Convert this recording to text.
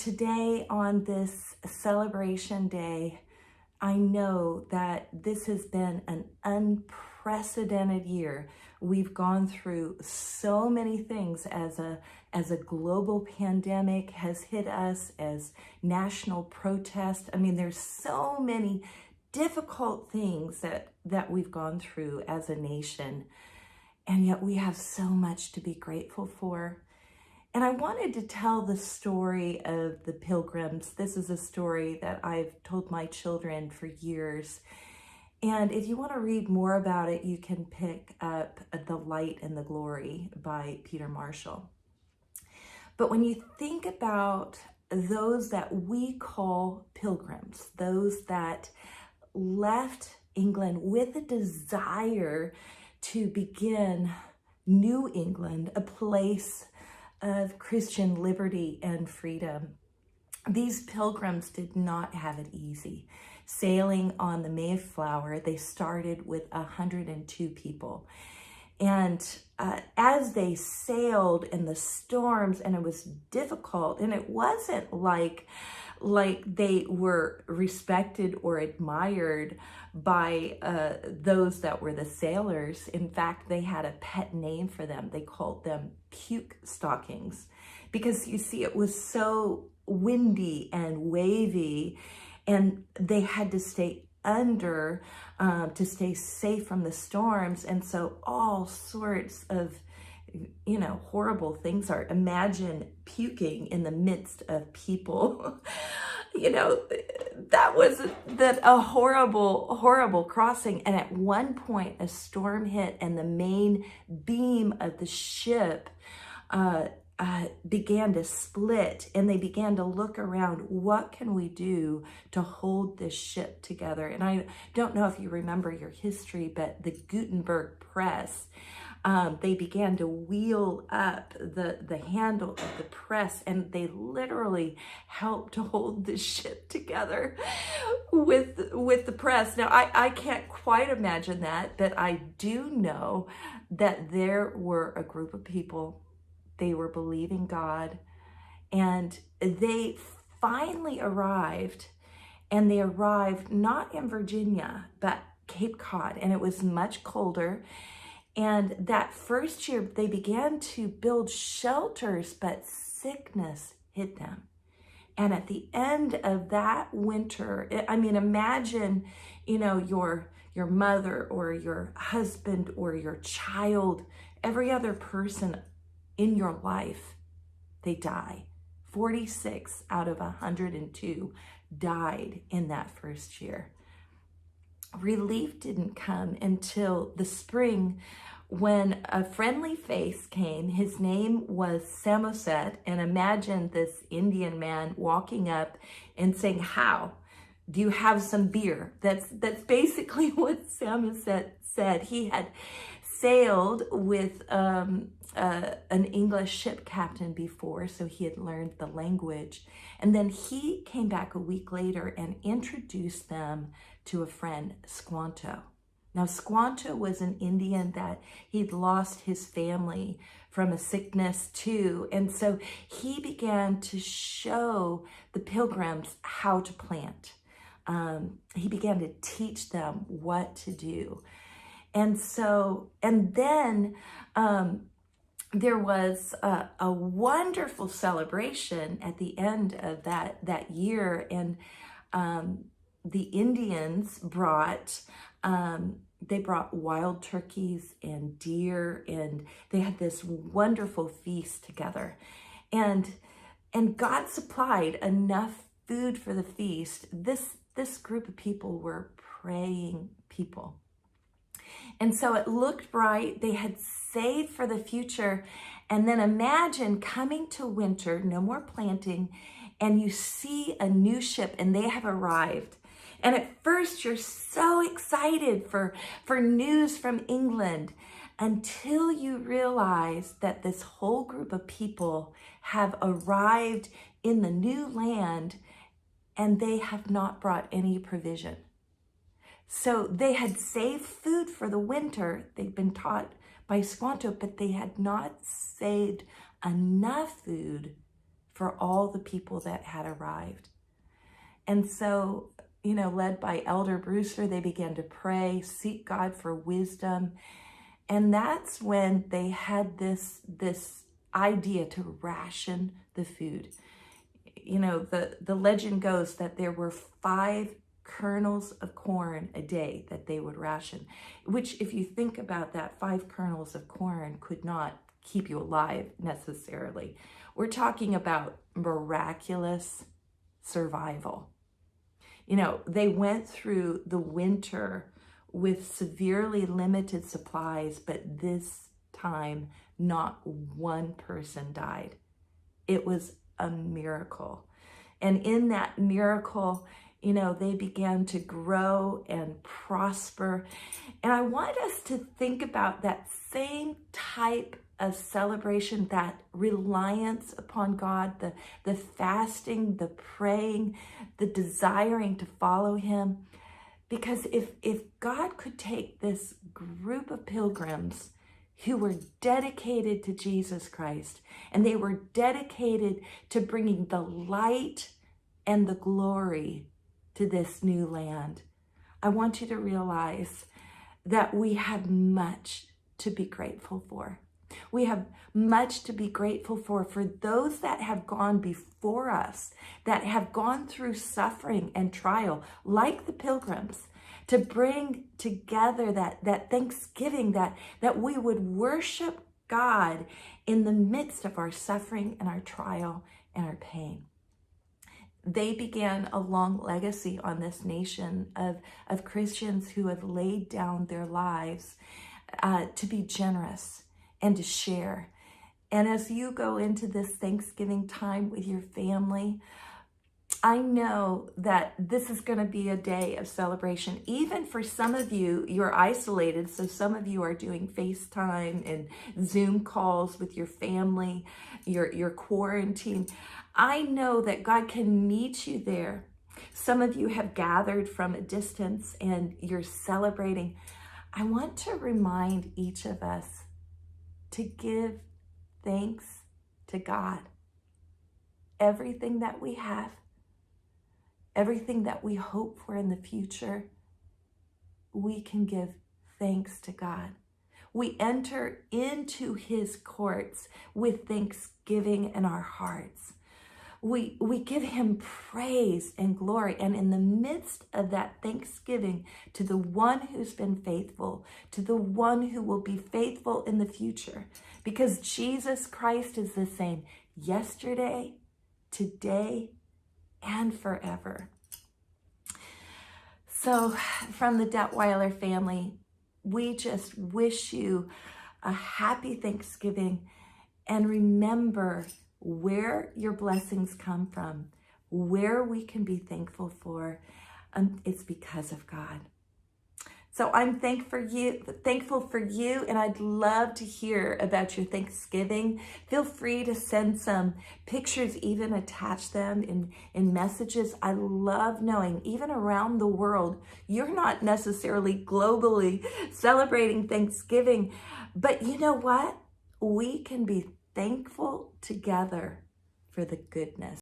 today on this celebration day, I know that this has been an unprecedented year. We've gone through so many things as a global pandemic has hit us, as national protest. I mean, there's so many difficult things that we've gone through as a nation, and yet we have so much to be grateful for. And I wanted to tell the story of the Pilgrims. This is a story that I've told my children for years. And if you want to read more about it, you can pick up The Light and the Glory by Peter Marshall. But when you think about those that we call pilgrims, those that left England with a desire to begin New England, a place of Christian liberty and freedom. These pilgrims did not have it easy. Sailing on the Mayflower, they started with 102 people. And as they sailed in the storms, and it was difficult, and it wasn't like they were respected or admired by those that were the sailors. In fact, they had a pet name for them. They called them puke stockings, because you see, it was so windy and wavy, and they had to stay under to stay safe from the storms. And so all sorts of horrible things are. Imagine puking in the midst of people. That was a horrible crossing. And at one point, a storm hit, and the main beam of the ship began to split, and they began to look around. What can we do to hold this ship together? And I don't know if you remember your history, but the Gutenberg press, they began to wheel up the handle of the press, and they literally helped to hold the ship together with the press. Now, I can't quite imagine that, but I do know that there were a group of people. They were believing God, and they finally arrived, and they arrived not in Virginia, but Cape Cod, and it was much colder. And that first year, they began to build shelters, but sickness hit them. And at the end of that winter, I mean, imagine, your mother or your husband or your child, every other person in your life, they die. 46 out of 102 died in that first year. Relief didn't come until the spring, when a friendly face came. His name was Samoset, and imagine this Indian man walking up and saying, "How? Do you have some beer?" That's basically what Samoset said. He had sailed with an English ship captain before, so he had learned the language. And then he came back a week later and introduced them to a friend, Squanto. Now, Squanto was an Indian that he'd lost his family from a sickness too. And so he began to show the pilgrims how to plant. He began to teach them what to do. And then there was a wonderful celebration at the end of that year, and the Indians brought wild turkeys and deer, and they had this wonderful feast together. And God supplied enough food for the feast. This group of people were praying people. And so it looked bright. They had saved for the future. And then imagine coming to winter, no more planting, and you see a new ship, and they have arrived. And at first you're so excited for news from England, until you realize that this whole group of people have arrived in the new land, and they have not brought any provision. So they had saved food for the winter. They'd been taught by Squanto, but they had not saved enough food for all the people that had arrived. And so, led by Elder Brewster, they began to pray, seek God for wisdom. And that's when they had this idea to ration the food. The legend goes that there were 5 kernels of corn a day that they would ration, which, if you think about that, 5 kernels of corn could not keep you alive necessarily. We're talking about miraculous survival. They went through the winter with severely limited supplies, but this time, not one person died. It was a miracle. And in that miracle, they began to grow and prosper. And I want us to think about that same type of celebration, that reliance upon God, the fasting, the praying, the desiring to follow him. Because if God could take this group of pilgrims who were dedicated to Jesus Christ, and they were dedicated to bringing the light and the glory to this new land, I want you to realize that we have much to be grateful for. We have much to be grateful for those that have gone before us, that have gone through suffering and trial, like the pilgrims, to bring together that thanksgiving, that we would worship God in the midst of our suffering and our trial and our pain. They began a long legacy on this nation of Christians who have laid down their lives to be generous and to share. And as you go into this Thanksgiving time with your family, I know that this is going to be a day of celebration. Even for some of you, you're isolated. So some of you are doing FaceTime and Zoom calls with your family, your quarantine. I know that God can meet you there. Some of you have gathered from a distance and you're celebrating. I want to remind each of us to give thanks to God. Everything that we have, everything that we hope for in the future, we can give thanks to God. We enter into his courts with thanksgiving in our hearts. We give him praise and glory. And in the midst of that thanksgiving to the one who's been faithful, to the one who will be faithful in the future, because Jesus Christ is the same yesterday, today, and forever. So from the Detweiler family, we just wish you a happy Thanksgiving, and remember where your blessings come from, where we can be thankful for. It's because of God. So I'm thankful for you, and I'd love to hear about your Thanksgiving. Feel free to send some pictures, even attach them in messages. I love knowing, even around the world, you're not necessarily globally celebrating Thanksgiving, but you know what? We can be thankful together for the goodness.